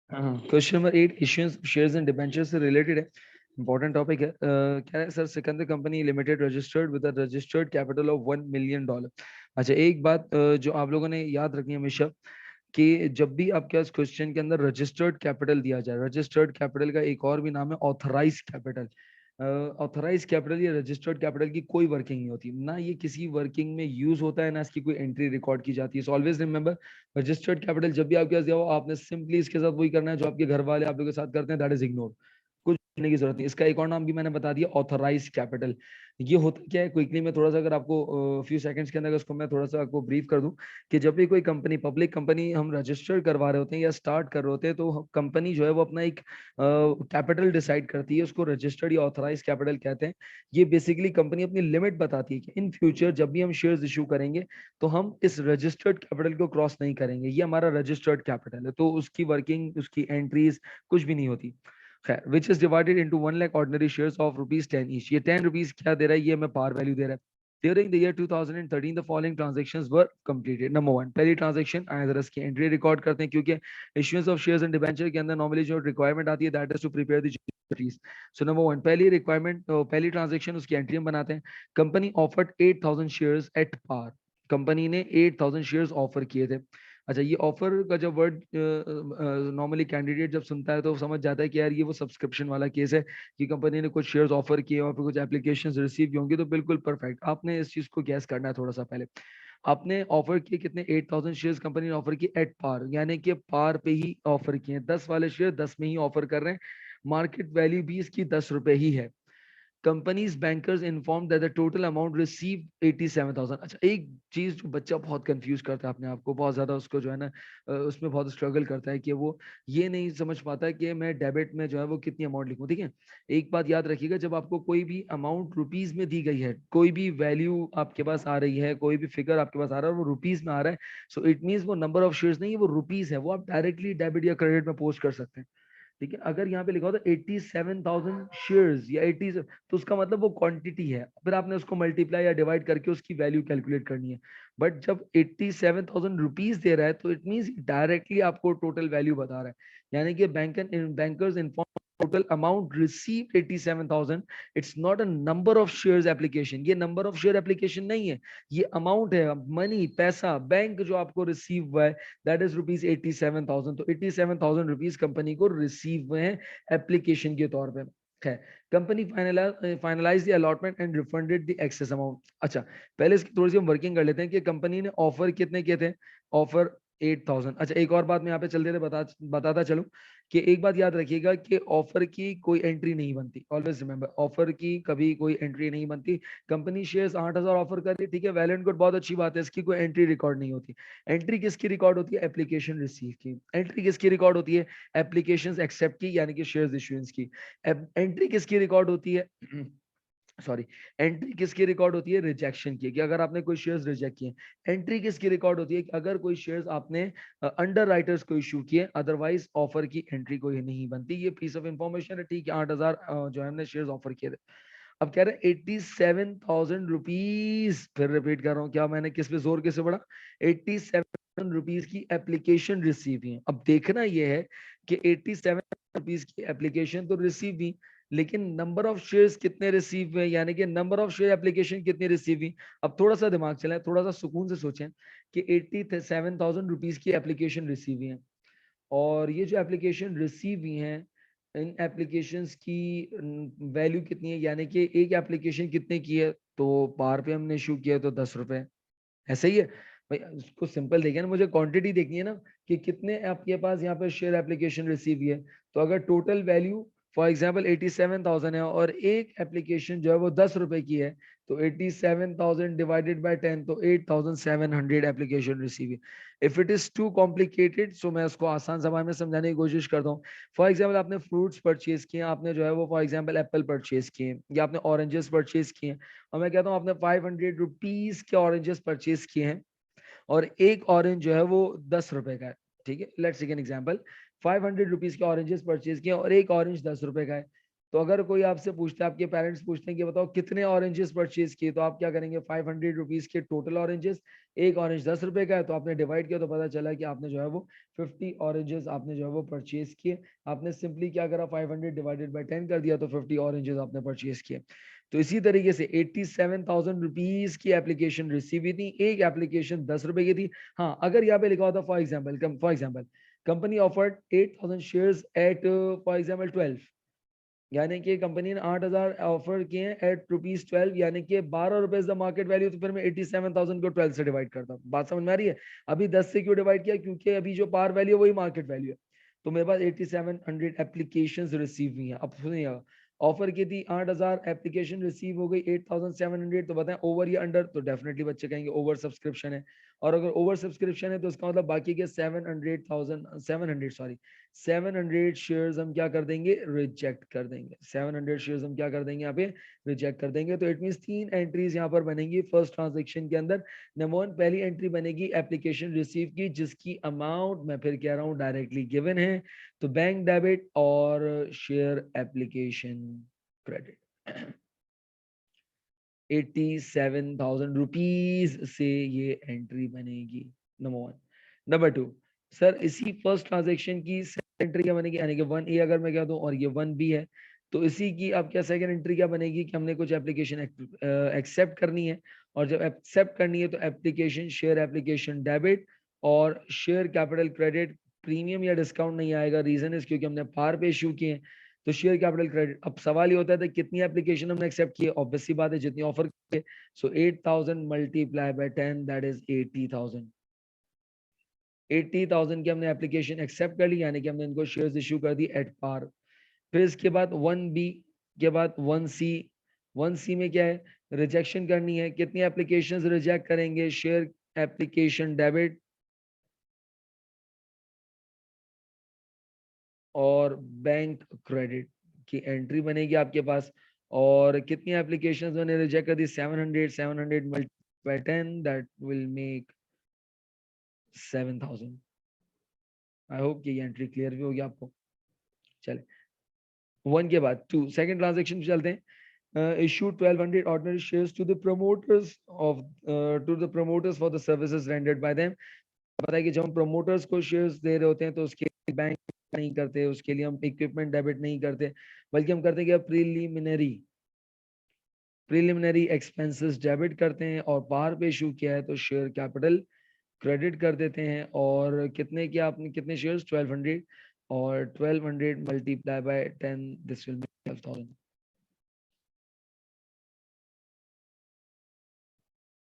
Question number 8 issuance shares and debenture से related है, important topic है। क्या है sir, Sikandar company limited registered with a registered capital of $1 million। अच्छा, एक बात जो आप लोगों ने याद रखनी है हमेशा कि जब भी आपके पास क्वेश्चन के अंदर रजिस्टर्ड कैपिटल दिया जाए, रजिस्टर्ड कैपिटल का एक और भी नाम है ऑथराइज कैपिटल। ऑथराइज कैपिटल या रजिस्टर्ड कैपिटल की कोई वर्किंग नहीं होती, ना ये किसी वर्किंग में यूज होता है, ना इसकी कोई एंट्री रिकॉर्ड की जाती है। So always remember, registered capital जब भी आपके पास दिया हो, आपने सिंपली इसके साथ वही करना है जो आपके घर वाले आप लोगों के साथ करते हैं, दैट इज इग्नोर। कुछ करने की जरूरत नहीं। इसका एक और नाम भी मैंने बता दिया, ऑथराइज कैपिटल। ये होता क्या है, क्विकली में थोड़ा सा अगर आपको फ्यू सेकंड्स के अंदर उसको मैं थोड़ा सा आपको ब्रीफ कर दूं कि जब भी कोई कंपनी, पब्लिक कंपनी हम रजिस्टर करवा रहे होते हैं या स्टार्ट कर रहे होते हैं, तो कंपनी जो है वो अपना एक कैपिटल डिसाइड करती है, उसको रजिस्टर्ड या ऑथराइज कैपिटल कहते हैं। ये बेसिकली कंपनी अपनी लिमिट बताती है कि इन फ्यूचर जब भी हम शेयर्स इशू करेंगे तो हम इस रजिस्टर्ड कैपिटल को क्रॉस नहीं करेंगे, ये हमारा रजिस्टर्ड कैपिटल है। तो उसकी वर्किंग, उसकी एंट्रीज कुछ भी नहीं होती। खैर, which is divided into 1 lakh ordinary shares of ₹10 each. ये ₹10 क्या दे रहा है, ये हमें पार वैल्यू दे रहा है। During the year 2013, the following transactions were completed. Number one, पहली ट्रांजेक्शन आया, जरा इसकी एंट्री रिकॉर्ड करते हैं, क्योंकि issuance of shares and debenture के अंदर नॉर्मली जो रिक्वायरमेंट आती है, that is to prepare the securities. So number one, पहली रिक्वायरमेंट, पहली ट्रांजेक्शन, उसकी एंट्री हम बनाते हैं। Company offered 8,000 shares at par. Company ने 8,000 शेयर्स ऑफर किए थे। अच्छा, ये ऑफर का जब वर्ड नॉर्मली कैंडिडेट जब सुनता है तो समझ जाता है कि यार ये वो सब्सक्रिप्शन वाला केस है कि कंपनी ने कुछ शेयर्स ऑफर किए और फिर कुछ एप्लीकेशंस रिसीव होंगे। तो बिल्कुल परफेक्ट, आपने इस चीज को गैस करना है थोड़ा सा पहले। आपने ऑफर किए कितने, 8,000 शेयर्स कंपनी ने ऑफर किए एट पार, यानी कि पार पे ही ऑफर किए। 10 वाले शेयर 10 में ही ऑफर कर रहे हैं। मार्केट वैल्यू भी इसकी ₹10 ही है। Companies bankers inform that the total amount receive 87,000। अच्छा, एक चीज जो बच्चा बहुत कंफ्यूज करता है अपने आप को, बहुत ज्यादा उसको जो है ना उसमें बहुत स्ट्रगल करता है कि वो ये नहीं समझ पाता है कि मैं डेबिट में जो है वो कितनी अमाउंट लिखूं। ठीक है, एक बात याद रखिएगा, जब आपको कोई भी अमाउंट रुपीज में दी गई है, कोई भी वैल्यू आपके पास आ रही है, कोई भी फिगर आपके पास आ रहा है और वो रुपीज में आ रहा है, सो इट मीन्स वो नंबर ऑफ शेयर्स नहीं है, वो रुपीज है। वो आप डायरेक्टली डेबिट या क्रेडिट में पोस्ट कर सकते हैं। ठीक है, अगर यहाँ पे लिखा होता 87,000 शेयर्स या 80, तो उसका मतलब वो क्वांटिटी है, फिर आपने उसको मल्टीप्लाई या डिवाइड करके उसकी वैल्यू कैलकुलेट करनी है। बट जब 87,000 रुपीज दे रहा है तो इट मीन्स डायरेक्टली आपको टोटल वैल्यू बता रहा है। यानी कि bankers inform total amount received 87,000। It's not a number of shares application, ये नंबर ऑफ शेयर एप्लीकेशन नहीं है, ये अमाउंट है, मनी, पैसा, बैंक जो आपको रिसीव हुआ है, दैट इज ₹87,000। तो 87,000 रुपीज कंपनी को रिसीव हुए हैं एप्लीकेशन के तौर पे। है, company finalise the allotment and refunded the excess amount. अच्छा, पहले इसकी थोड़ी सी हम वर्किंग कर लेते हैं कि कंपनी ने ऑफर कितने किए थे। ऑफर 8,000। अच्छा, एक और बात मैं यहाँ पे चलते थे बताता चलूं कि एक बात याद रखिएगा कि ऑफर की कोई एंट्री नहीं बनती। ऑलवेज रिमेंबर, ऑफर की कभी कोई एंट्री नहीं बनती। कंपनी शेयर्स 8,000 ऑफर कर रही है, ठीक है, वेल एंड गुड, बहुत अच्छी बात है, इसकी कोई एंट्री रिकॉर्ड नहीं होती। एंट्री किसकी रिकॉर्ड होती है, एप्लीकेशन रिसीव की। एंट्री किसकी रिकॉर्ड होती है, एप्लीकेशन एक्सेप्ट की, यानी कि शेयर्स इश्यूएंस की। एंट्री किसकी रिकॉर्ड होती है सॉरी, एंट्री किसकी रिकॉर्ड होती है, रिजेक्शन की, कि अगर आपने कोई शेयर्स रिजेक्ट किए। एंट्री किसकी रिकॉर्ड होती है, कि अगर कोई शेयर्स आपने अंडर राइटर्स को इशू किए, अदरवाइज ऑफर की एंट्री कोई नहीं बनती। ये पीस ऑफ इंफॉर्मेशन है, ठीक है। 8,000 जो है हमने शेयर्स ऑफर किए थे। अब कह रहे हैं 87,000 रुपीज, फिर रिपीट कर रहा हूँ, क्या मैंने किस पे जोर किसे बढ़ा, 87 रुपीज की एप्लीकेशन रिसीव हुई है। अब देखना यह है कि 87 रुपीज की एप्लीकेशन तो रिसीव हुई, लेकिन नंबर ऑफ शेयर्स कितने रिसीव हुए, यानी कि नंबर ऑफ शेयर एप्लीकेशन कितनी रिसीव हुई। अब थोड़ा सा दिमाग चलाएं, थोड़ा सा सुकून से सोचें कि 87,000 रुपीज की एप्लीकेशन रिसीव हुई है, और ये जो एप्लीकेशन रिसीव हुई हैं, इन एप्लीकेशंस की वैल्यू कितनी है, यानी कि एक एप्लीकेशन कितने की है, तो पार पे हमने इशू किया तो ₹10। ऐसा ही है भाई, उसको सिंपल देखिए ना, मुझे क्वांटिटी देखनी है ना कि कितने आपके पास यहाँ पे शेयर एप्लीकेशन रिसीव हुई है। तो अगर टोटल वैल्यू फॉर एग्जांपल 87,000 है और एक एप्लीकेशन जो है वो ₹10 की है, तो 87,000 डिवाइडेड बाय 10, तो 8,700 एप्लीकेशन रिसीव है। If it is too complicated, so मैं उसको आसान जबान में समझाने की कोशिश करता हूँ। फॉर एग्जाम्पल, आपने फ्रूट्स परचेज किए, आपने जो है वो फॉर एग्जाम्पल एप्पल परचेज किए, या आपने ऑरेंजेस परचेज किए, और मैं कहता हूँ आपने ₹500 के ऑरेंजेस परचेज किए हैं, और एक ऑरेंज जो है वो ₹10 का है। ठीक है, लेट्स टेक एन एग्जांपल, ₹500 के ऑरेंजेस परचेज किए और एक ऑरेंज ₹10 का है। तो अगर कोई आपसे पूछता है, आपके पेरेंट्स पूछते हैं कि बताओ कितने ऑरेंजेस परचेज किए, तो आप क्या करेंगे, 500 रुपीज के टोटल ऑरेंजेस, एक ऑरेंज 10 रुपए का है, तो आपने डिवाइड किया तो पता चला कि आपने जो है वो 50 ऑरेंजेस आपने जो है वो परचेज किए। आपने सिंपली क्या करा, 500 डिवाइडेड बाई 10 कर दिया, तो 50 ऑरेंजेस आपने परचेज किए। तो इसी तरीके से 87,000 रुपीज की एप्लीकेशन रिसीव हुई थी, एक एप्लीकेशन 10 रुपए की थी। हाँ, अगर यहाँ पे लिखा होता for example company offered 8,000 shares eight for example 12, यानी कि कंपनी ने 8,000 ऑफर किए हैं एट रुपीज 12, यानी कि 12 रुपए द मार्केट वैल्यू, तो फिर मैं 87,000 को 12 से डिवाइड करता हूँ। बात समझ में आ रही है? अभी 10 से क्यों डिवाइड किया, क्योंकि अभी जो पार वैल्यू है वही मार्केट वैल्यू है। तो मेरे पास 8700 एप्लीकेशन रिसीव हुई हैं। अब सुनिएगा, ऑफर की थी 8,000, एप्लीकेशन रिसीव हो गई 8,700, तो बताएं ओवर या अंडर? तो डेफिनेटली बच्चे कहेंगे ओवर सब्सक्रिप्शन है। और अगर ओवर सब्सक्रिप्शन है तो इसका मतलब बाकी के 700 शेयर्स हम क्या कर देंगे, रिजेक्ट कर देंगे। 700 शेयर्स हम क्या कर देंगे यहाँ पे, रिजेक्ट कर देंगे। तो इट मीन 3 एंट्रीज यहाँ पर बनेंगी फर्स्ट ट्रांजेक्शन के अंदर। नंबर 1, पहली एंट्री बनेगी एप्लीकेशन रिसीव की, जिसकी अमाउंट मैं फिर कह रहा हूँ डायरेक्टली गिवन है, तो बैंक डेबिट और शेयर एप्लीकेशन क्रेडिट। 87,000 रुपीज से ये एंट्री बनेगी, नंबर 1। नंबर 2, सर इसी फर्स्ट ट्रांजेक्शन की एंट्री क्या बनेगी, यानी कि 1A अगर मैं कह दूं और ये 1B है, तो इसी की अब क्या सेकंड एंट्री क्या बनेगी कि हमने कुछ एप्लीकेशन एक्सेप्ट करनी है, और जब एक्सेप्ट करनी है तो एप्लीकेशन शेयर एप्लीकेशन डेबिट और शेयर कैपिटल क्रेडिट। प्रीमियम या डिस्काउंट नहीं आएगा, रीजन इज क्योंकि हमने पार पे इशू किए हैं, तो शेयर कैपिटल क्रेडिट। अब सवाल ये होता है कितनी एप्लीकेशन हमने एक्सेप्ट की है, ऑब्वियस सी बात है जितनी ऑफर की है। सो 8,000 मल्टीप्लाई बाय 10, दैट इज 80,000। 80,000 की हमने एप्लीकेशन एक्सेप्ट कर ली, यानी कि हमने इनको शेयर्स इशू कर दी एट पार। फिर इसके बाद 1B के बाद 1C। 1C में क्या है, रिजेक्शन करनी है। कितनी एप्लीकेशंस रिजेक्ट करेंगे, शेयर एप्लीकेशन डेबिट और बैंक क्रेडिट की एंट्री बनेगी आपके पास। और कितनी एप्लीकेशंस मैंने रिजेक्ट कर दी, 700 multiply 10, that will make 7,000। I hope कि ये एंट्री क्लियर भी होगी आपको। चले 1 के बाद 2, सेकंड ट्रांजैक्शन पे चलते हैं। Issue 1,200 ordinary shares to the promoters of for the services rendered by them। पता है कि जब हम प्रोमोटर्स को शेयर्स दे रहे होते हैं तो उसके बैंक नहीं करते, उसके लिए हम इक्विपमेंट डेबिट नहीं करते, बल्कि हम करते हैं कि प्रीलिमिनरी एक्सपेंसेस डेबिट करते हैं, और बाहर पे इशू किया है तो शेयर कैपिटल क्रेडिट कर देते हैं। और कितने किया आपने, कितने शेयर्स, 1,200, और 1,200 multiply by 10, this will make 12,000।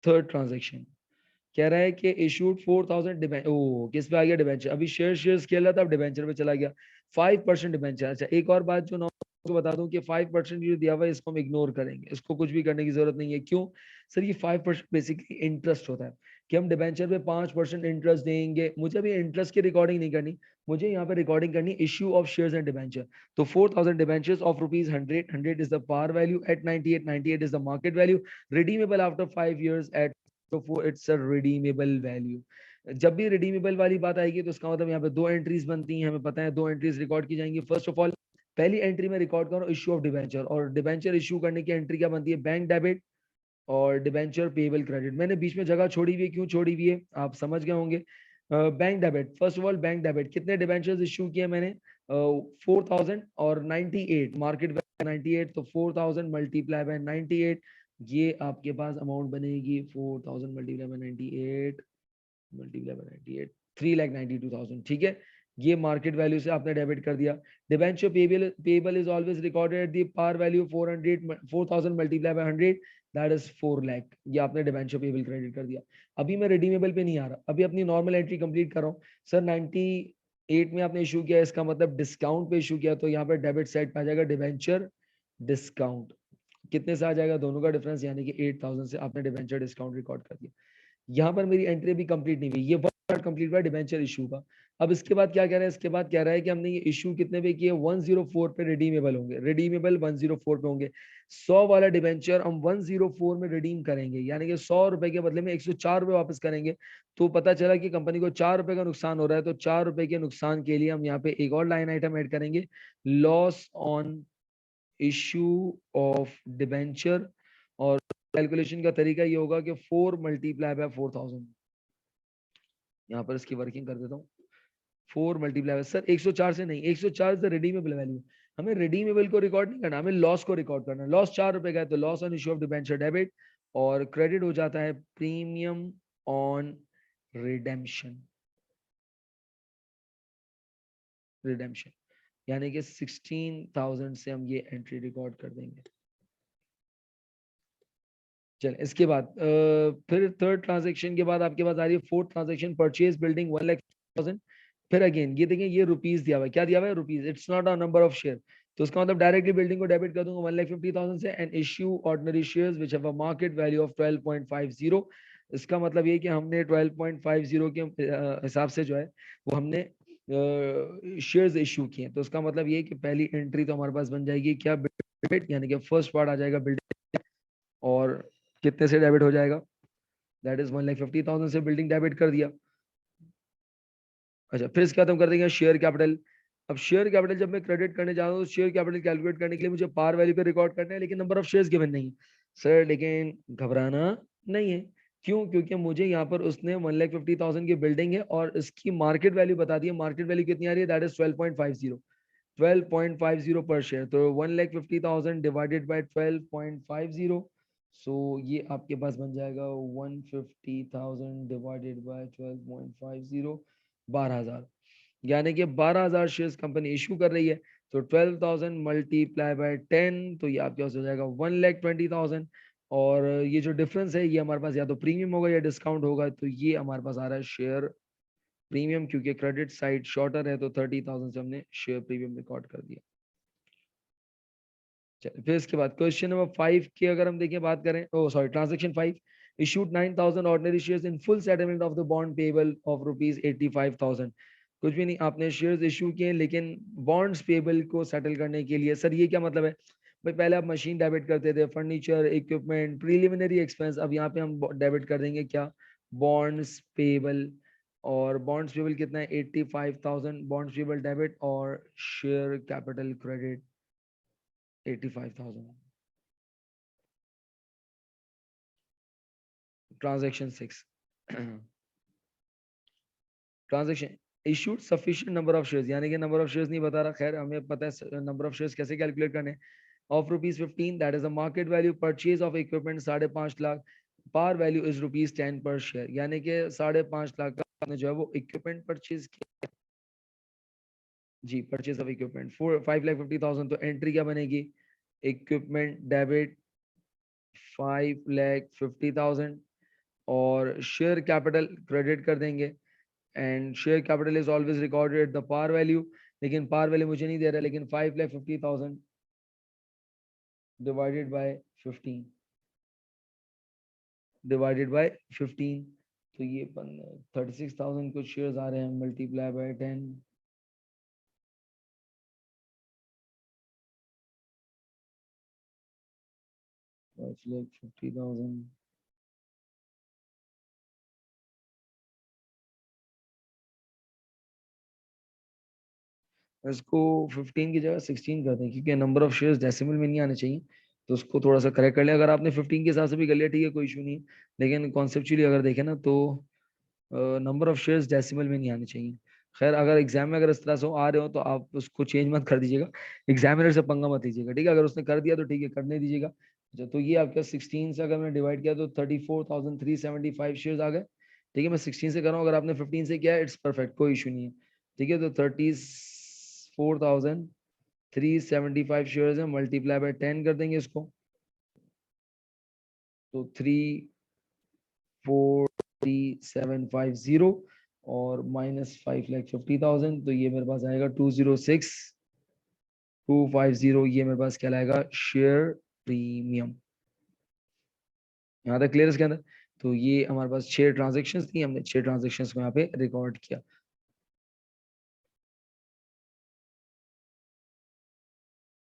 Third transaction कह रहा है कि इशूड 4,000 डिबेंचर। ओ किस पे आ गया, डिबेंचर। अभी शेयर्स खेल रहा था, अब डिबेंचर पे चला गया। 5% डिबेंचर। अच्छा एक और बात जो को बता दूं कि 5% जो दिया हुआ है इसको हम इग्नोर करेंगे, इसको कुछ भी करने की जरूरत नहीं है। क्यों सर, ये 5% बेसिकली इंटरेस्ट होता है कि हम डिबेंचर पे 5% इंटरेस्ट देंगे। मुझे अभी इंटरेस्ट की रिकॉर्डिंग नहीं करनी, मुझे यहाँ पे रिकॉर्डिंग करनी issue of shares and debenture. तो 4,000 debentures of rupees 100, 100 is the par value at 98, 98 is the market value, redeemable after 5 years at, तो इट्स अ रिडीमेबल वैल्यू। जब भी रिडीमेबल वाली बात आएगी तो उसका मतलब यहाँ पे 2 एंट्रीज बनती हैं, हमें पता है 2 एंट्रीज रिकॉर्ड की जाएंगी। फर्स्ट ऑफ ऑल पहली एंट्री में रिकॉर्ड करो इशू ऑफ डिबेंचर, और डिबेंचर इशू करने की एंट्री क्या बनती है, बैंक डेबिट और डिबेंचर पेबल क्रेडिट। मैंने बीच में जगह छोड़ी हुई है, क्यों छोड़ी हुई है आप समझ गए होंगे। Bank debit, first of all bank debit, कितने डिबेंचर्स इशू किए मैंने, 4,000 और 98 मार्केट वैल्यू 98, तो 4,000 मल्टीप्लाई बाय 98, ये आपके पास अमाउंट बनेगी 4,000 मल्टीप्लाई बाय 98 मल्टीप्लाई बाय 98, 3,92,000। ठीक है, ये मार्केट वैल्यू से आपने डेबिट कर दिया। Debenture payable is always recorded at the par value 400, 4,000 multiply by 100, that is 4 lakh. ये आपने डिबेंचर पेबल क्रेडिट कर दिया। अभी मैं रिडीमेबल पे नहीं आ रहा, अभी अपनी नॉर्मल एंट्री कंप्लीट कर रहा हूँ। सर 98 में आपने इशू किया, इसका मतलब डिस्काउंट पे इशू किया, तो यहाँ पे डेबिट साइड पे आ जाएगा डिबेंचर डिस्काउंट। कितने से आ जाएगा, दोनों का डिफरेंस, यानी कि 8,000 से आपने डिबेंचर डिस्काउंट रिकॉर्ड कर दिया। यहाँ पर मेरी एंट्री भी कंप्लीट नहीं हुई, ये पार्ट कंप्लीट हुआ डिबेंचर इशू का। अब इसके बाद क्या कह रहा है, इसके बाद कह रहा है कि हमने ये इशू कितने पे किए, 104 पे रिडीमेबल होंगे, रिडीमेबल 104 पे होंगे। 100 वाला डिबेंचर हम 104 में रिडीम करेंगे, यानी कि 100 रुपए के बदले में 104 रुपए वापस करेंगे। तो पता चला कि कंपनी को 4 रुपए का नुकसान हो रहा है, तो 4 रुपए के नुकसान के लिए हम यहाँ पे एक और लाइन आइटम ऐड करेंगे, loss on issue of debenture, और कैलकुलेशन का तरीका ये होगा कि 4 मल्टीप्लाई बाय 4000। यहाँ पर इसकी वर्किंग कर देता हूँ। 4 मल्टीप्लाई सर 104 से नहीं, 104 से रिडीमेबल वैल्यू, हमें रिडीमेबल को रिकॉर्ड नहीं करना, हमें लॉस को रिकॉर्ड करना। लॉस 4 रुपए का है तो loss on issue of debenture debit, और क्रेडिट हो जाता है प्रीमियम ऑन रिडेम्पशन। रिडेम्पशन यानी कि 16,000 से हम ये एंट्री रिकॉर्ड कर देंगे। चलिए इसके बाद फिर थर्ड ट्रांजेक्शन के बाद आपके पास आ रही है फोर्थ ट्रांजेक्शन, परचेज बिल्डिंग 1,50,000। फिर अगेन ये देखें, ये रुपीस दिया हुआ है, क्या दिया हुआ है rupees, it's not a number of share, तो उसका मतलब डायरेक्टली बिल्डिंग को डेबिट कर दूंगा 1,50,000 से, and issue ordinary shares which have a market value of 12.50। इसका मतलब ये कि हमने 12.50 के हिसाब से जो है वो हमने शेयर्स इशू किए, तो उसका मतलब ये कि पहली एंट्री तो हमारे पास बन जाएगी क्या, डेबिट, यानी कि फर्स्ट पार्ट आ जाएगा बिल्डिंग, और कितने से डेबिट हो जाएगा, दैट इज 1,50,000 से बिल्डिंग डेबिट कर दिया। अच्छा फिर इसके बाद हम कर देंगे शेयर कैपिटल। अब शेयर कैपिटल जब मैं क्रेडिट करने जा रहा हूँ, शेयर कैपिटल कैलकुलेट करने के लिए मुझे पार वैल्यू पे रिकॉर्ड करना है, लेकिन नंबर ऑफ शेयर्स गिवन नहीं है सर, लेकिन घबराना नहीं है। क्यों? क्योंकि मुझे यहाँ पर उसने 1,50,000 की बिल्डिंग है और इसकी मार्केट वैल्यू बता दी है, मार्केट वैल्यू कितनी आ रही है, दैट इज 12.50, 12.50 पर शेयर, तो 1,50,000 डिवाइडेड बाय 12.50, सो ये आपके पास बन जाएगा 150,000 डिवाइडेड बाय 12.50, 12,000, यानी कि 12,000 शेयर्स कंपनी इशू कर रही है, तो 12,000 मल्टीप्लाई बाय 10, तो ये आपके पास हो जाएगा 1,20,000, और ये जो डिफरेंस है ये हमारे पास या तो प्रीमियम होगा या डिस्काउंट होगा, तो ये हमारे पास आ रहा है शेयर प्रीमियम, क्योंकि क्रेडिट साइड शॉर्टर है, तो 30,000 से हमने शेयर प्रीमियम रिकॉर्ड कर दिया। चलिए फिर इसके बाद क्वेश्चन नंबर 5 की अगर हम देखें, बात करें, ओ sorry, transaction 5, issued 9,000 ordinary shares in full settlement of the bond payable of rupees 85,000। कुछ भी नहीं, आपने शेयर्स इशू किए लेकिन बॉन्ड्स पेबल को सेटल करने के लिए, सर ये क्या मतलब है भाई, पहले आप मशीन डेबिट करते थे, फर्नीचर, इक्विपमेंट, प्रीलिमिनरी एक्सपेंस, अब यहाँ पे हम डेबिट कर देंगे क्या, बॉन्ड्स पेबल, और बॉन्ड्स पेबल कितना है 85,000, बॉन्ड्स पेबल डेबिट, और share capital credit 85,000। Transaction 6, transaction issued sufficient number of shares, यानी कि नंबर ऑफ शेयर्स नहीं बता रहा, खैर हमें पता है नंबर ऑफ शेयर्स कैसे कैलकुलेट करने, of rupees 15, that is a market value, purchase of equipment 5.5 lakh, par value is rupees 10 per share, यानी कि 5.5 लाख का आपने जो है वो इक्विपमेंट परचेज किया, जी परचेज ऑफ इक्विपमेंट 5,50,000, तो एंट्री क्या बनेगी, इक्विपमेंट डेबिट 5,50,000, और शेयर कैपिटल क्रेडिट कर देंगे, and share capital is always recorded the par value, लेकिन पार वैल्यू मुझे नहीं दे रहा, लेकिन 5,50,000 डिवाइडेड बाय 15, डिवाइडेड बाय 15, तो ये 36,000 कुछ शेयर्स आ रहे हैं, मल्टीप्लाई बाय 10, 5,50,000, इसको 15 की जगह 16 कर दें, क्योंकि नंबर ऑफ शेयर्स डेसिमल में नहीं आने चाहिए, तो उसको थोड़ा सा करेक्ट कर लिया, अगर आपने 15 के हिसाब से भी कर लिया ठीक है, कोई इशू नहीं, लेकिन कॉन्सेप्चुअली अगर देखें ना तो नंबर ऑफ शेयर्स डेसिमल में नहीं आने चाहिए। खैर अगर एग्जाम में अगर इस तरह से आ रहे हो तो आप उसको चेंज मत कर दीजिएगा, एग्जामिनर से पंगा मत लीजिएगा, ठीक है, अगर उसने कर दिया तो ठीक है, करने दीजिएगा। अच्छा तो ये आपका 16 से अगर मैंने डिवाइड किया तो 34,375 शेयर्स आ गए, ठीक है, मैं 16 से कर रहा हूँ, अगर आपने 15 से किया इट्स परफेक्ट, कोई इशू नहीं है, ठीक है, तो 34,375 शेयर्स है, मल्टीप्लाई बाय 10 कर देंगे इसको, तो 3,4,3,750 और माइनस 5,50,000, तो ये मेरे पास आएगा 206,250, ये मेरे पास क्या लाएगा, शेयर प्रीमियम। यहाँ तक क्लियर इसके अंदर, तो ये हमारे पास 6 ट्रांजेक्शन्स थी, हमने 6 ट्रांजेक्शन्स को यहाँ पे रिकॉर्ड किया।